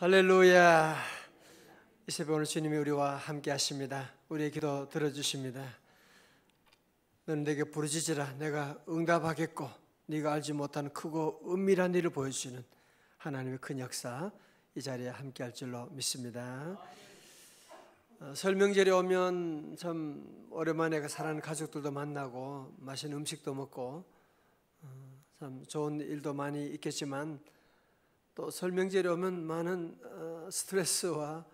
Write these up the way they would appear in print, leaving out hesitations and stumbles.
할렐루야. 이 새벽 오늘 주님이 우리와 함께 하십니다. 우리의 기도 들어주십니다. 너는 내게 부르짖으라 내가 응답하겠고 네가 알지 못하는 크고 은밀한 일을 보여주시는 하나님의 큰 역사 이 자리에 함께 할 줄로 믿습니다. 설 명절에 오면 참 오랜만에 사랑하는 가족들도 만나고 맛있는 음식도 먹고 참 좋은 일도 많이 있겠지만 또 설 명절에 오면 많은 스트레스와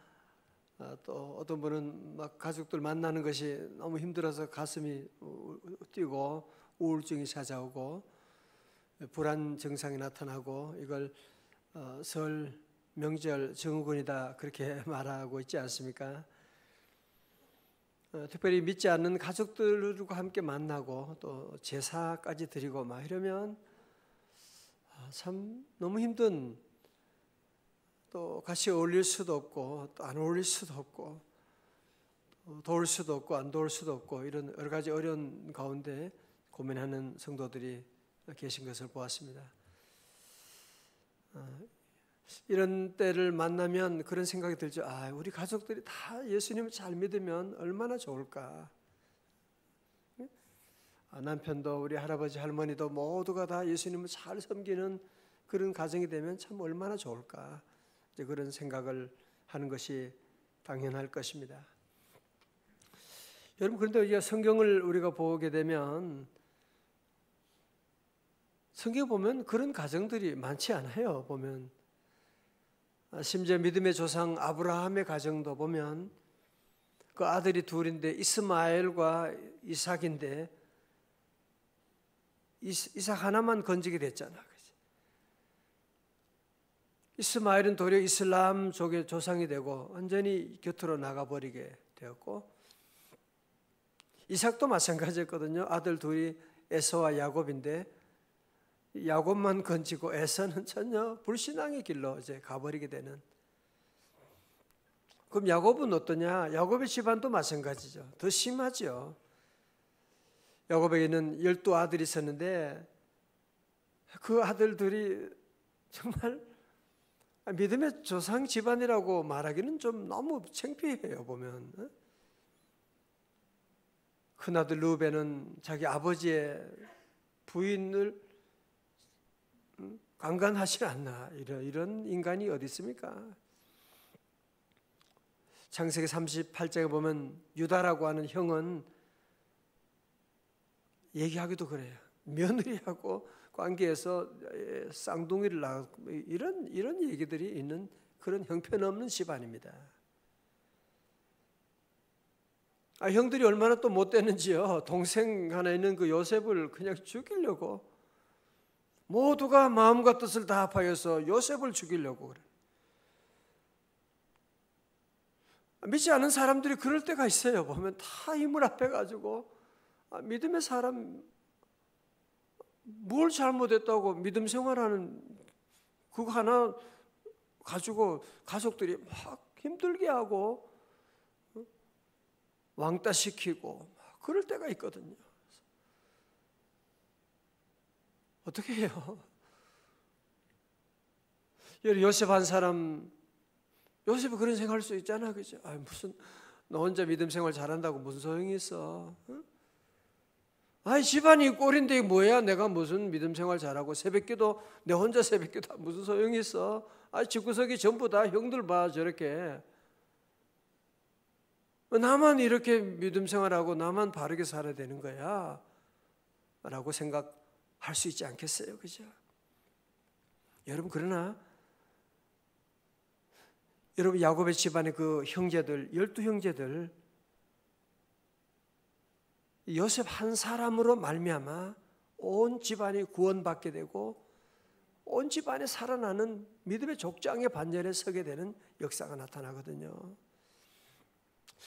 또 어떤 분은 막 가족들 만나는 것이 너무 힘들어서 가슴이 뛰고 우울증이 찾아오고 불안 증상이 나타나고 이걸 설 명절 증후군이다 그렇게 말하고 있지 않습니까? 특별히 믿지 않는 가족들과 함께 만나고 또 제사까지 드리고 막 이러면 참 너무 힘든, 또 같이 어울릴 수도 없고 또 안 어울릴 수도 없고 도울 수도 없고 안 도울 수도 없고 이런 여러 가지 어려운 가운데 고민하는 성도들이 계신 것을 보았습니다. 이런 때를 만나면 그런 생각이 들죠. 우리 가족들이 다 예수님을 잘 믿으면 얼마나 좋을까. 남편도 우리 할아버지 할머니도 모두가 다 예수님을 잘 섬기는 그런 가정이 되면 참 얼마나 좋을까. 이제 그런 생각을 하는 것이 당연할 것입니다. 여러분, 그런데 우리가 성경을 우리가 보게 되면 성경 보면 그런 가정들이 많지 않아요. 보면 심지어 믿음의 조상 아브라함의 가정도 보면 그 아들이 둘인데 이스마엘과 이삭인데 이삭 하나만 건지게 됐잖아. 이스마엘은 도리어 이슬람 쪽의 조상이 되고 완전히 곁으로 나가버리게 되었고, 이삭도 마찬가지였거든요. 아들 둘이 에서와 야곱인데 야곱만 건지고 에서는 전혀 불신앙의 길로 이제 가버리게 되는. 그럼 야곱은 어떠냐? 야곱의 집안도 마찬가지죠. 더 심하죠. 야곱에게는 12아들이 있었는데 그 아들들이 정말 믿음의 조상 집안이라고 말하기는 좀 너무 창피해요. 보면 큰아들 르우벤은 자기 아버지의 부인을 강간하지 않나, 이런 인간이 어디 있습니까? 창세기 38장에 보면 유다라고 하는 형은 얘기하기도 그래요. 며느리하고 관계에서 쌍둥이를 낳았고 이런 얘기들이 있는 그런 형편없는 집안입니다. 형들이 얼마나 또 못되는지요. 동생 하나 있는 그 요셉을 그냥 죽이려고 모두가 마음과 뜻을 다 합하여서 요셉을 죽이려고 그래. 믿지 않는 사람들이 그럴 때가 있어요. 보면 다 힘을 합해가지고 믿음의 사람 뭘 잘못했다고 믿음 생활하는 그거 하나 가지고 가족들이 막 힘들게 하고 왕따시키고 그럴 때가 있거든요. 어떻게 해요? 요셉 한 사람, 요셉이 그런 생각할 수 있잖아, 그죠? 무슨 너 혼자 믿음 생활 잘한다고 무슨 소용이 있어? 집안이 꼴인데 뭐야? 내가 무슨 믿음 생활 잘하고 새벽기도 내 혼자 새벽기도 무슨 소용이 있어? 집구석이 전부 다 형들 봐 저렇게. 나만 이렇게 믿음 생활하고 나만 바르게 살아야 되는 거야 라고 생각할 수 있지 않겠어요? 그죠? 여러분, 그러나 여러분 야곱의 집안의 그 형제들 12형제들 요셉 한 사람으로 말미암아 온 집안이 구원받게 되고 온 집안이 살아나는 믿음의 족장의 반열에 서게 되는 역사가 나타나거든요.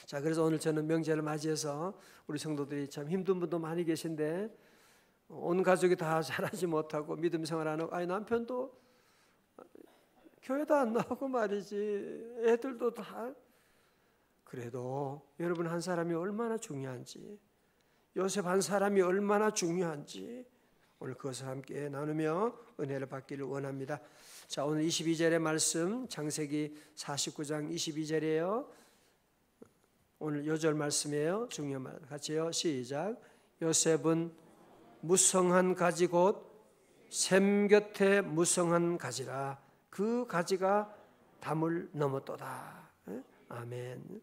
자, 그래서 오늘 저는 명절을 맞이해서 우리 성도들이 참 힘든 분도 많이 계신데 온 가족이 다 잘하지 못하고 믿음 생활 안 하고 남편도 교회도 안 나오고 말이지 애들도 다. 그래도 여러분 한 사람이 얼마나 중요한지, 요셉 한 사람이 얼마나 중요한지 오늘 그것을 함께 나누며 은혜를 받기를 원합니다. 자, 오늘 22절의 말씀 창세기 49장 22절이에요. 오늘 요절 말씀이에요. 중요한 말 같이요. 시작. 요셉은 무성한 가지 곧 샘 곁에 무성한 가지라. 그 가지가 담을 넘었도다. 아멘.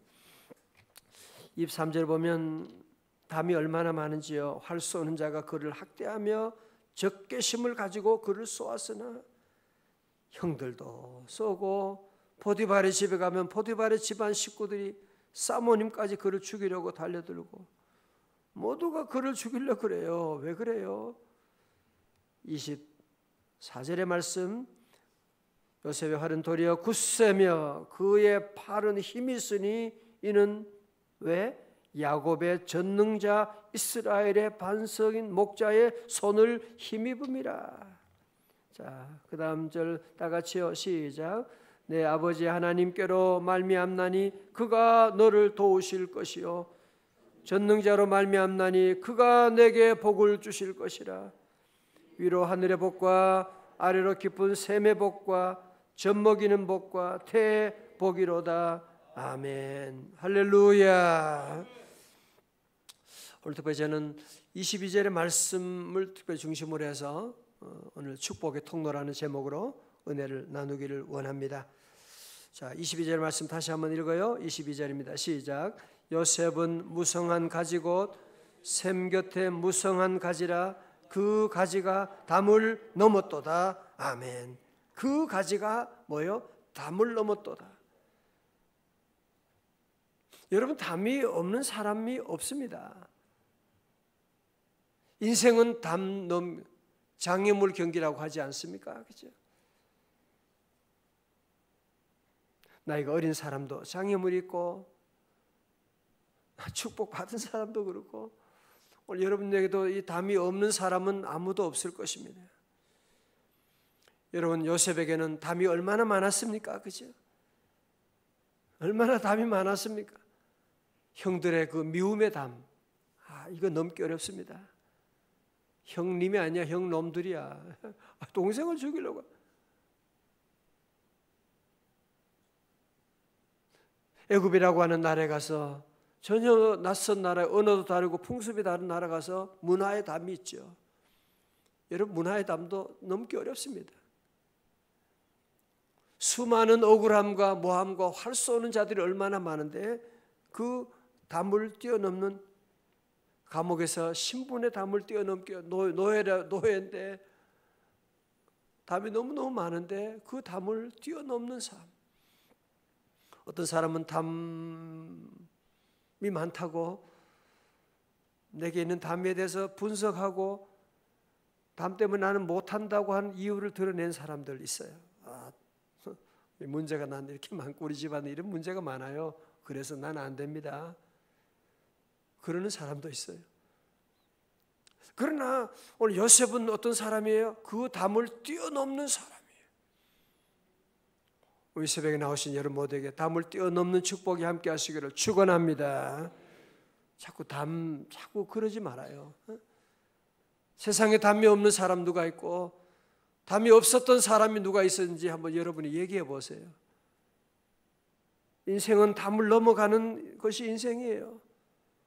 23절 보면 담이 얼마나 많은지요. 활 쏘는 자가 그를 학대하며 적개심을 가지고 그를 쏘았으나 형들도 쏘고 포디발의 집에 가면 포디발의 집안 식구들이 사모님까지 그를 죽이려고 달려들고 모두가 그를 죽이려고 그래요. 왜 그래요? 24절의 말씀 요셉의 활은 도리어 굳세며 그의 팔은 힘이 있으니 이는 왜? 야곱의 전능자 이스라엘의 반석인 목자의 손을 힘입음이라. 자, 그 다음 절 다 같이요. 시작. 내 아버지 하나님께로 말미암나니 그가 너를 도우실 것이요 전능자로 말미암나니 그가 내게 복을 주실 것이라. 위로 하늘의 복과 아래로 깊은 샘의 복과 젖먹이는 복과 태의 복이로다. 아멘. 할렐루야. 오늘 특별히 저는 22절의 말씀을 특별히 중심으로 해서 오늘 축복의 통로라는 제목으로 은혜를 나누기를 원합니다. 자, 22절 말씀 다시 한번 읽어요. 22절입니다. 시작. 요셉은 무성한 가지 곧 샘 곁에 무성한 가지라. 그 가지가 담을 넘었도다. 아멘. 그 가지가 뭐요? 담을 넘었도다. 여러분, 담이 없는 사람이 없습니다. 인생은 장애물 경기라고 하지 않습니까? 그죠? 나이가 어린 사람도 장애물이 있고 축복받은 사람도 그렇고 오늘 여러분에게도 이 담이 없는 사람은 아무도 없을 것입니다. 여러분, 요셉에게는 담이 얼마나 많았습니까? 그죠? 얼마나 담이 많았습니까? 형들의 그 미움의 담, 이거 넘기 어렵습니다. 형님이 아니야, 형놈들이야. 동생을 죽이려고. 애굽이라고 하는 나라에 가서 전혀 낯선 나라, 언어도 다르고 풍습이 다른 나라 가서 문화의 담이 있죠. 여러분, 문화의 담도 넘기 어렵습니다. 수많은 억울함과 모함과 활 쏘는 자들이 얼마나 많은데 그 담을 뛰어넘는, 감옥에서 신분의 담을 뛰어넘기, 노예인데 담이 너무너무 많은데 그 담을 뛰어넘는 삶. 어떤 사람은 담이 많다고 내게 있는 담에 대해서 분석하고 담 때문에 나는 못한다고 하는 이유를 드러낸 사람들 있어요. 문제가 난 이렇게 많고 우리 집안에 이런 문제가 많아요. 그래서 난 안 됩니다. 그러는 사람도 있어요. 그러나 오늘 요셉은 어떤 사람이에요? 그 담을 뛰어넘는 사람이에요. 우리 새벽에 나오신 여러분 모두에게 담을 뛰어넘는 축복이 함께 하시기를 축원합니다. 자꾸 그러지 말아요. 세상에 담이 없는 사람 누가 있고 담이 없었던 사람이 누가 있었는지 한번 여러분이 얘기해 보세요. 인생은 담을 넘어가는 것이 인생이에요.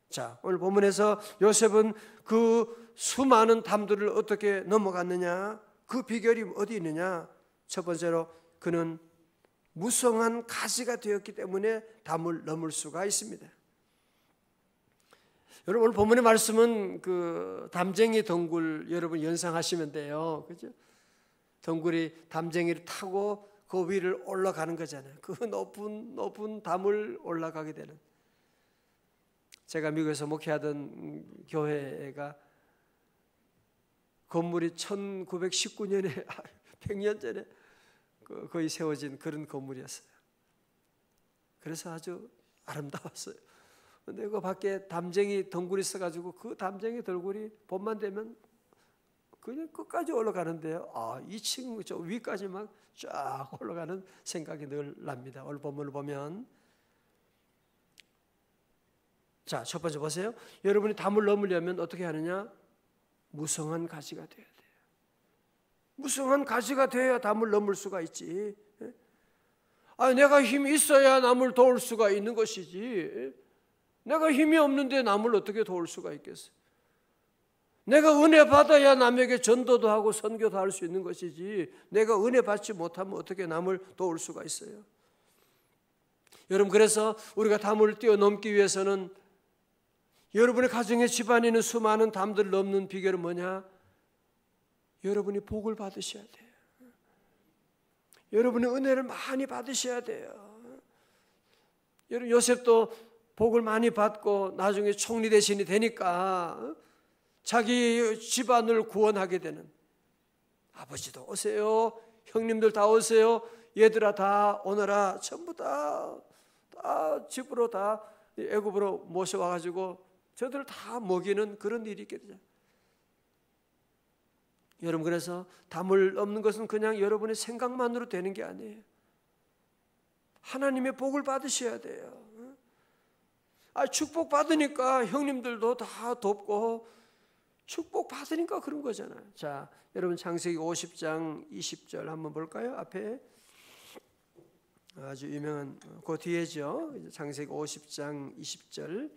자, 오늘 본문에서 요셉은 그 수많은 담들을 어떻게 넘어갔느냐? 그 비결이 어디 있느냐? 첫 번째로 그는 무성한 가지가 되었기 때문에 담을 넘을 수가 있습니다. 여러분, 오늘 본문의 말씀은 그 담쟁이 덩굴 여러분 연상하시면 돼요. 그죠? 덩굴이 담쟁이를 타고 그 위를 올라가는 거잖아요. 그 높은 담을 올라가게 되는. 제가 미국에서 목회하던 교회가 건물이 1919년에 100년 전에 거의 세워진 그런 건물이었어요. 그래서 아주 아름다웠어요. 근데 그 밖에 담쟁이 덩굴이 있어가지고 그 담쟁이 덩굴이 봄만 되면 그냥 끝까지 올라가는데요. 2층 저 위까지 막 쫙 올라가는 생각이 늘 납니다. 오늘 본문을 보면 자, 첫 번째 보세요. 여러분이 담을 넘으려면 어떻게 하느냐? 무성한 가지가 돼야 돼요. 무성한 가지가 돼야 담을 넘을 수가 있지. 내가 힘이 있어야 남을 도울 수가 있는 것이지. 내가 힘이 없는데 남을 어떻게 도울 수가 있겠어? 내가 은혜 받아야 남에게 전도도 하고 선교도 할 수 있는 것이지, 내가 은혜 받지 못하면 어떻게 남을 도울 수가 있어요? 여러분, 그래서 우리가 담을 뛰어넘기 위해서는 여러분의 가정에 집안에 있는 수많은 담들을 넘는 비결은 뭐냐? 여러분이 복을 받으셔야 돼요. 여러분의 은혜를 많이 받으셔야 돼요. 여러분, 요셉도 복을 많이 받고 나중에 총리 대신이 되니까 자기 집안을 구원하게 되는, 아버지도 오세요, 형님들 다 오세요, 얘들아 다 오너라, 전부 다 집으로 다 애굽으로 모셔와가지고 저들을 다 먹이는 그런 일이 있게 되죠. 여러분, 그래서 담을 넘는 것은 그냥 여러분의 생각만으로 되는 게 아니에요. 하나님의 복을 받으셔야 돼요. 축복 받으니까 형님들도 다 돕고 축복 받으니까 그런 거잖아요. 자, 여러분, 창세기 50장 20절 한번 볼까요? 앞에 아주 유명한 그 뒤에죠. 창세기 50장 20절.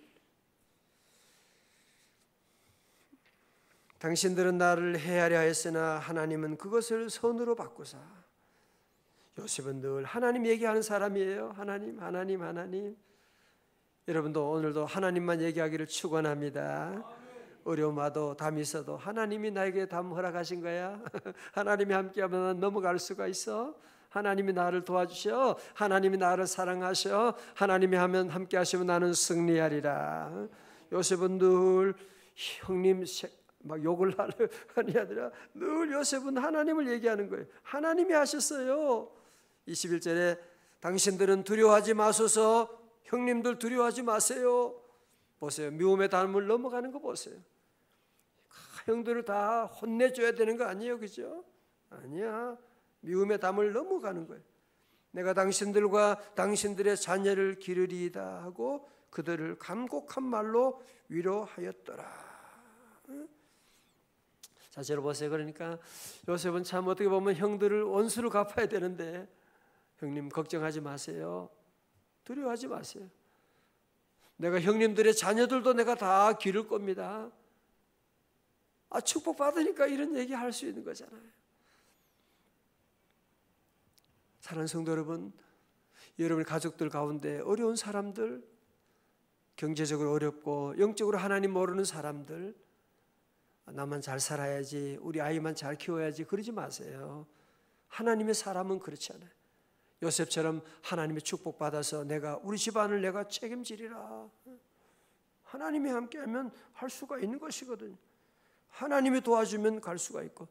당신들은 나를 해하려 했으나 하나님은 그것을 선으로 바꾸사. 요셉은 늘 하나님 얘기하는 사람이에요. 하나님. 여러분도 오늘도 하나님만 얘기하기를 축원합니다. 어려움 와도 담 있어도 하나님이 나에게 담 허락하신 거야. 하나님이 함께하면 난 넘어갈 수가 있어. 하나님이 나를 도와주셔. 하나님이 나를 사랑하셔. 하나님이 하면 함께 하시면 나는 승리하리라. 요셉은 늘 형님 막 욕을 하니 아니라 늘 요셉은 하나님을 얘기하는 거예요. 하나님이 하셨어요. 21절에 당신들은 두려워하지 마소서. 형님들 두려워하지 마세요. 보세요. 미움의 담을 넘어가는 거 보세요. 형들을 다 혼내줘야 되는 거 아니에요, 그죠? 아니야. 미움의 담을 넘어가는 거예요. 내가 당신들과 당신들의 자녀를 기르리이다 하고 그들을 간곡한 말로 위로하였더라. 자, 여러분 보세요. 그러니까 요셉은 참 어떻게 보면 형들을 원수를 갚아야 되는데, 형님 걱정하지 마세요. 두려워하지 마세요. 내가 형님들의 자녀들도 내가 다 기를 겁니다. 축복받으니까 이런 얘기 할 수 있는 거잖아요. 사랑하는 성도 여러분, 여러분의 가족들 가운데 어려운 사람들, 경제적으로 어렵고 영적으로 하나님 모르는 사람들, 나만 잘 살아야지, 우리 아이만 잘 키워야지, 그러지 마세요. 하나님의 사람은 그렇지 않아요. 요셉처럼 하나님의 축복받아서 우리 집안을 내가 책임지리라. 하나님이 함께하면 할 수가 있는 것이거든요. 하나님이 도와주면 갈 수가 있고,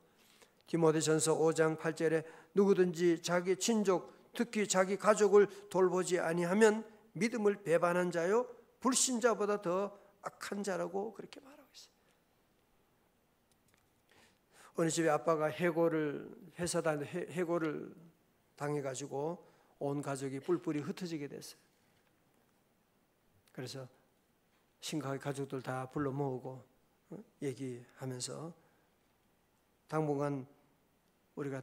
디모데전서 5장 8절에 누구든지 자기 친족, 특히 자기 가족을 돌보지 아니하면 믿음을 배반한 자요 불신자보다 더 악한 자라고 그렇게 말하고 있어요. 어느 집에 아빠가 회사 다니는 해고를 당해가지고 온 가족이 뿔뿔이 흩어지게 됐어요. 그래서 심각하게 가족들 다 불러 모으고 얘기하면서 당분간 우리가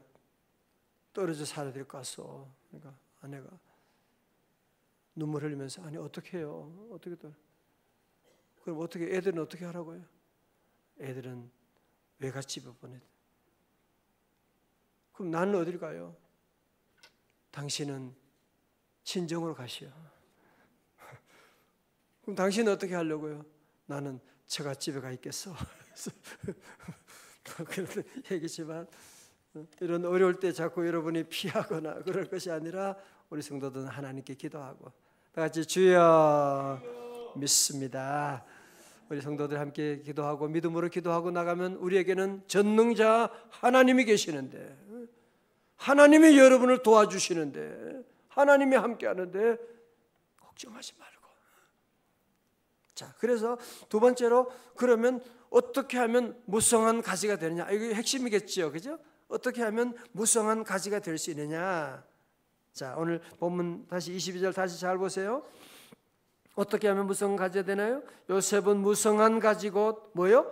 떨어져 살아야 될 것 같소. 그러니까 아내가 눈물 흘리면서, 아니 어떻게 해요? 어떻게 또? 그럼 어떻게, 애들은 어떻게 하라고요? 애들은 외갓집에 보내. 그럼 나는 어딜 가요? 당신은 친정으로 가시오. 그럼 당신은 어떻게 하려고요? 나는 처갓집에 가 있겠어. 그런 얘기지만, 이런 어려울 때 자꾸 여러분이 피하거나 그럴 것이 아니라 우리 성도들은 하나님께 기도하고 다 같이 주여 믿습니다. 우리 성도들 함께 기도하고 믿음으로 기도하고 나가면 우리에게는 전능자 하나님이 계시는데, 하나님이 여러분을 도와주시는데, 하나님이 함께하는데 걱정하지 말고. 자, 그래서 두 번째로, 그러면 어떻게 하면 무성한 가지가 되느냐? 이게 핵심이겠죠, 그죠? 어떻게 하면 무성한 가지가 될 수 있느냐? 자, 오늘 본문 다시 22절 다시 잘 보세요. 어떻게 하면 무성한 가지가 되나요? 요셉은 무성한 가지고 뭐요?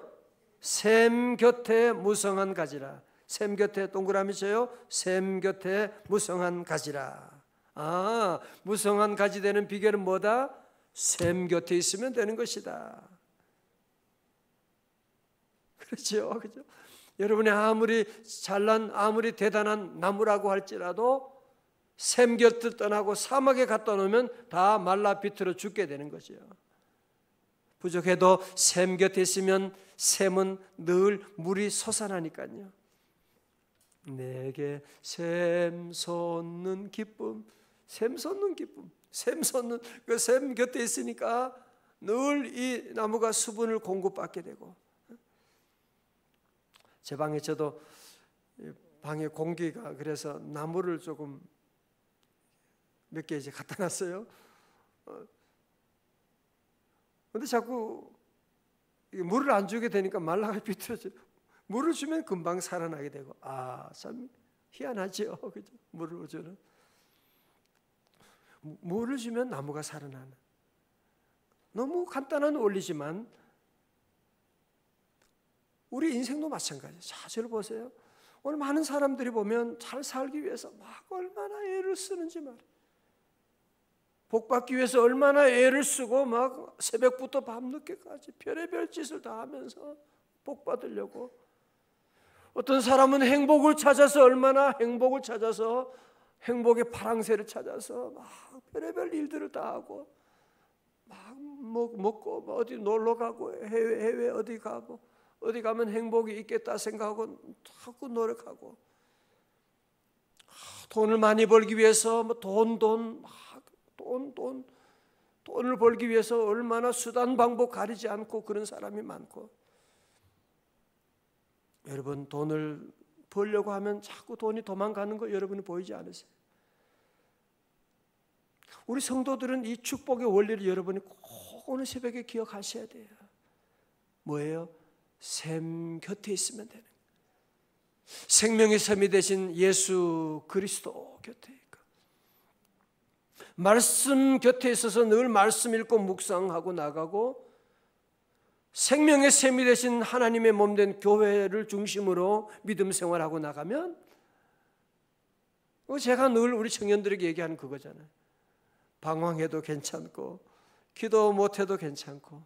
샘 곁에 무성한 가지라. 샘 곁에 동그라미 쳐요. 샘 곁에 무성한 가지라. 무성한 가지 되는 비결은 뭐다? 샘 곁에 있으면 되는 것이다. 그렇죠? 그죠? 여러분이 아무리 잘난, 아무리 대단한 나무라고 할지라도 샘 곁을 떠나고 사막에 갖다 놓으면 다 말라 비틀어 죽게 되는 거죠. 부족해도 샘 곁에 있으면 샘은 늘 물이 솟아나니까요. 내게 샘 솟는 기쁨, 샘 솟는 기쁨, 샘 솟는 그 샘 곁에 있으니까 늘 이 나무가 수분을 공급받게 되고, 제 방에 저도 방에 공기가 그래서 나무를 조금 몇 개 이제 갖다 놨어요. 근데 자꾸 물을 안 주게 되니까 말라가 비틀어져. 물을 주면 금방 살아나게 되고, 참 희한하죠, 그죠? 물을 주는. 물을 주면 나무가 살아나는. 너무 간단한 원리지만 우리 인생도 마찬가지예요. 자, 저를 보세요. 오늘 많은 사람들이 보면 잘 살기 위해서 막 얼마나 애를 쓰는지 말이에요. 복 받기 위해서 얼마나 애를 쓰고 막 새벽부터 밤늦게까지 별의별 짓을 다 하면서 복 받으려고. 어떤 사람은 행복을 찾아서 얼마나 행복을 찾아서 행복의 파랑새를 찾아서 막 별의별 일들을 다 하고 막 먹고 어디 놀러 가고 해외 어디 가고 어디 가면 행복이 있겠다 생각하고 자꾸 노력하고 돈을 많이 벌기 위해서 돈을 벌기 위해서 얼마나 수단 방법 가리지 않고 그런 사람이 많고, 여러분 돈을 벌려고 하면 자꾸 돈이 도망가는 거 여러분이 보이지 않으세요? 우리 성도들은 이 축복의 원리를 여러분이 꼭 오늘 새벽에 기억하셔야 돼요. 뭐예요? 샘 곁에 있으면 되는 거예요. 생명의 샘이 되신 예수 그리스도 곁에 있고, 말씀 곁에 있어서 늘 말씀 읽고 묵상하고 나가고, 생명의 샘이 되신 하나님의 몸된 교회를 중심으로 믿음 생활하고 나가면, 제가 늘 우리 청년들에게 얘기하는 그거잖아요. 방황해도 괜찮고 기도 못해도 괜찮고,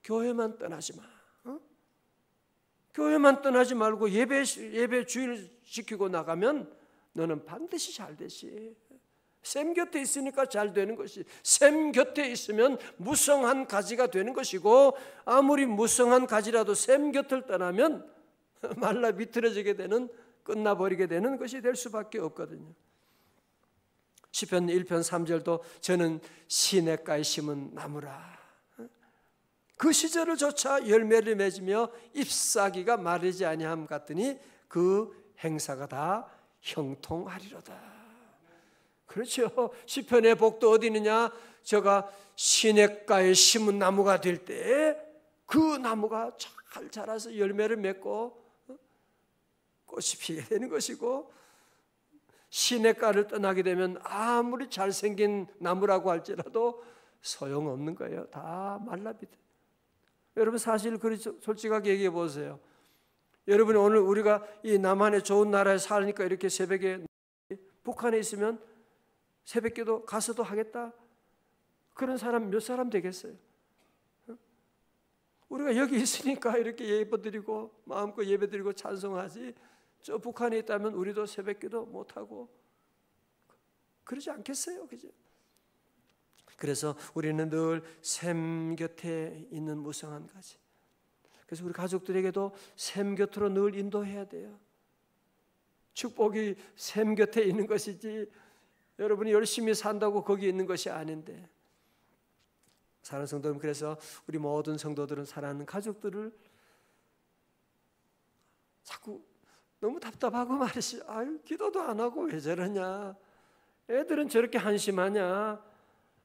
교회만 떠나지 마. 교회만 떠나지 말고 예배 주일 지키고 나가면 너는 반드시 잘 되시. 샘 곁에 있으니까 잘 되는 것이, 샘 곁에 있으면 무성한 가지가 되는 것이고, 아무리 무성한 가지라도 샘 곁을 떠나면 말라 비틀어지게 되는, 끝나버리게 되는 것이 될 수밖에 없거든요. 시편 1편 3절도 저는 시냇가에 심은 나무라. 그 시절을 조차 열매를 맺으며 잎사귀가 마르지 아니함 같으니 그 행사가 다 형통하리로다. 그렇죠. 시편의 복도 어디 있느냐? 저가 시냇가에 심은 나무가 될 때 그 나무가 잘 자라서 열매를 맺고 꽃이 피게 되는 것이고, 시냇가를 떠나게 되면 아무리 잘생긴 나무라고 할지라도 소용없는 거예요. 다 말라비다. 여러분 사실 솔직하게 얘기해 보세요. 여러분이 오늘 우리가 이 남한의 좋은 나라에 사니까 이렇게 새벽에 북한에 있으면 새벽기도 가서도 하겠다? 그런 사람 몇 사람 되겠어요? 우리가 여기 있으니까 이렇게 예배드리고 마음껏 예배드리고 찬송하지, 저 북한에 있다면 우리도 새벽기도 못하고 그러지 않겠어요? 그죠? 그래서 우리는 늘 샘 곁에 있는 무성한 가지. 그래서 우리 가족들에게도 샘 곁으로 늘 인도해야 돼요. 축복이 샘 곁에 있는 것이지 여러분이 열심히 산다고 거기 있는 것이 아닌데, 사랑하는 성도 여러분, 그래서 우리 모든 성도들은 사랑하는 가족들을 자꾸 너무 답답하고 말이지, 기도도 안 하고 왜 저러냐, 애들은 저렇게 한심하냐,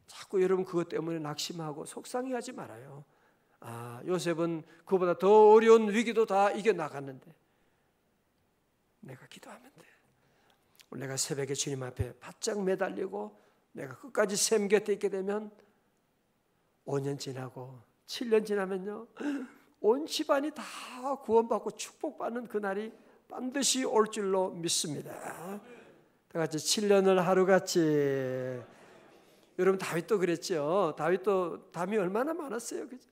자꾸 여러분 그것 때문에 낙심하고 속상해하지 말아요. 요셉은 그보다 더 어려운 위기도 다 이겨나갔는데 내가 기도하면 돼. 내가 새벽에 주님 앞에 바짝 매달리고 내가 끝까지 샘 곁에 있게 되면 5년 지나고 7년 지나면요, 온 집안이 다 구원받고 축복받는 그날이 반드시 올 줄로 믿습니다. 다 같이 7년을 하루같이. 여러분 다윗도 그랬죠. 다윗도 담이 얼마나 많았어요. 그죠?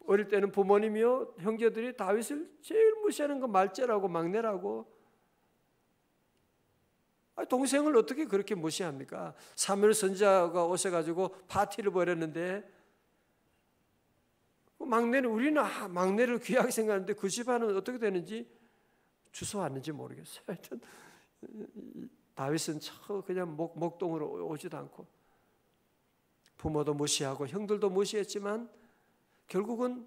어릴 때는 부모님이요 형제들이 다윗을 제일 무시하는 건 말째라고 막내라고. 동생을 어떻게 그렇게 무시합니까? 사무엘 선지자가 오셔가지고 파티를 벌였는데 막내는, 우리는 막내를 귀하게 생각하는데 그 집안은 어떻게 되는지 주워왔는지 모르겠어요. 하여튼 다윗은 그냥 목동으로 오지도 않고 부모도 무시하고 형들도 무시했지만 결국은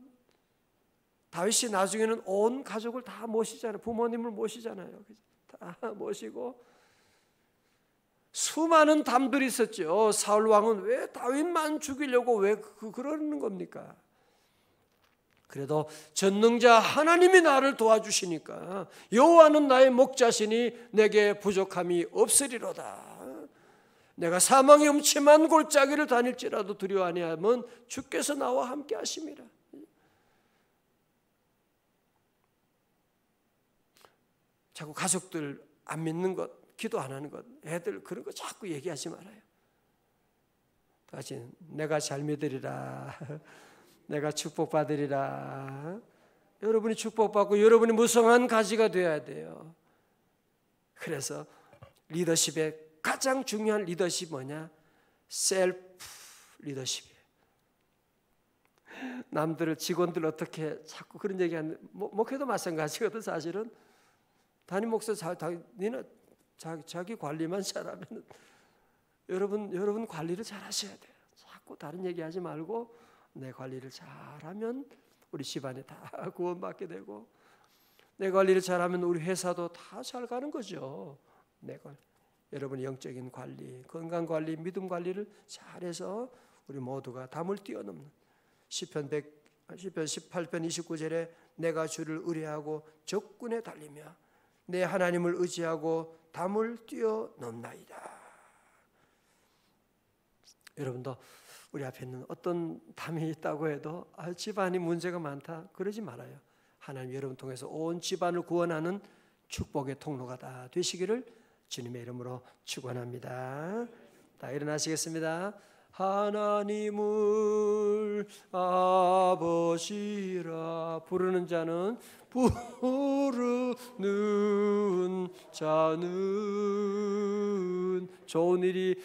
다윗이 나중에는 온 가족을 다 모시잖아요. 부모님을 모시잖아요. 다 모시고 수많은 담들이 있었죠. 사울 왕은 왜 다윗만 죽이려고 왜 그러는 겁니까? 그래도 전능자 하나님이 나를 도와주시니까 여호와는 나의 목자시니 내게 부족함이 없으리로다. 내가 사망의 음침한 골짜기를 다닐지라도 두려워 아니하면 주께서 나와 함께 하심이라. 자꾸 가족들 안 믿는 것, 기도 안 하는 것, 애들 그런 거 자꾸 얘기하지 말아요. 다시 내가 잘 믿으리라. 내가 축복받으리라. 여러분이 축복받고 여러분이 무성한 가지가 되어야 돼요. 그래서 리더십의 가장 중요한 리더십이 뭐냐? 셀프 리더십이에요. 남들을, 직원들 어떻게 자꾸 그런 얘기하는, 목회도 마찬가지거든. 사실은 담임 목사 니는 자기 관리만 잘하면 여러분 관리를 잘 하셔야 돼요. 자꾸 다른 얘기하지 말고 내 관리를 잘하면 우리 집안이 다 구원받게 되고, 내 관리를 잘하면 우리 회사도 다 잘 가는 거죠. 여러분의 영적인 관리, 건강 관리, 믿음 관리를 잘해서 우리 모두가 담을 뛰어넘는 시편 18편 29절에 내가 주를 의뢰하고 적군에 달리며 내 하나님을 의지하고 담을 뛰어넘나이다. 여러분도 우리 앞에 있는 어떤 담이 있다고 해도 집안이 문제가 많다 그러지 말아요. 하나님 여러분 통해서 온 집안을 구원하는 축복의 통로가 다 되시기를 주님의 이름으로 축원합니다. 다 일어나시겠습니다. 하나님을 아버지라 부르는 자는 좋은 일이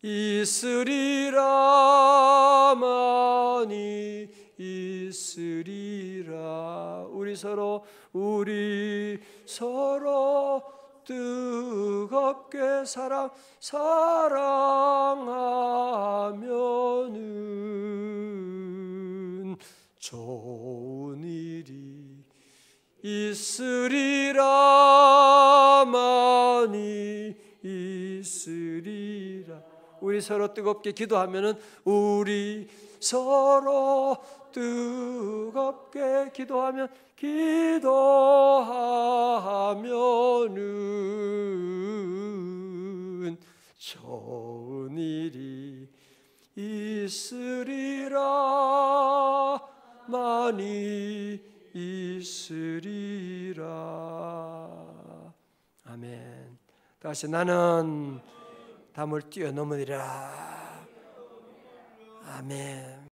있으리라. 많이 있으리라. 우리 서로 뜨겁게 사랑하면은 좋은 일이 있으리라. 많이 있으리라. 우리 서로 뜨겁게 기도하면은 우리 서로 뜨겁게 기도하면은 좋은 일이 있으리라. 많이 있으리라. 아멘. 다시 나는 담을 뛰어넘으리라. 아멘.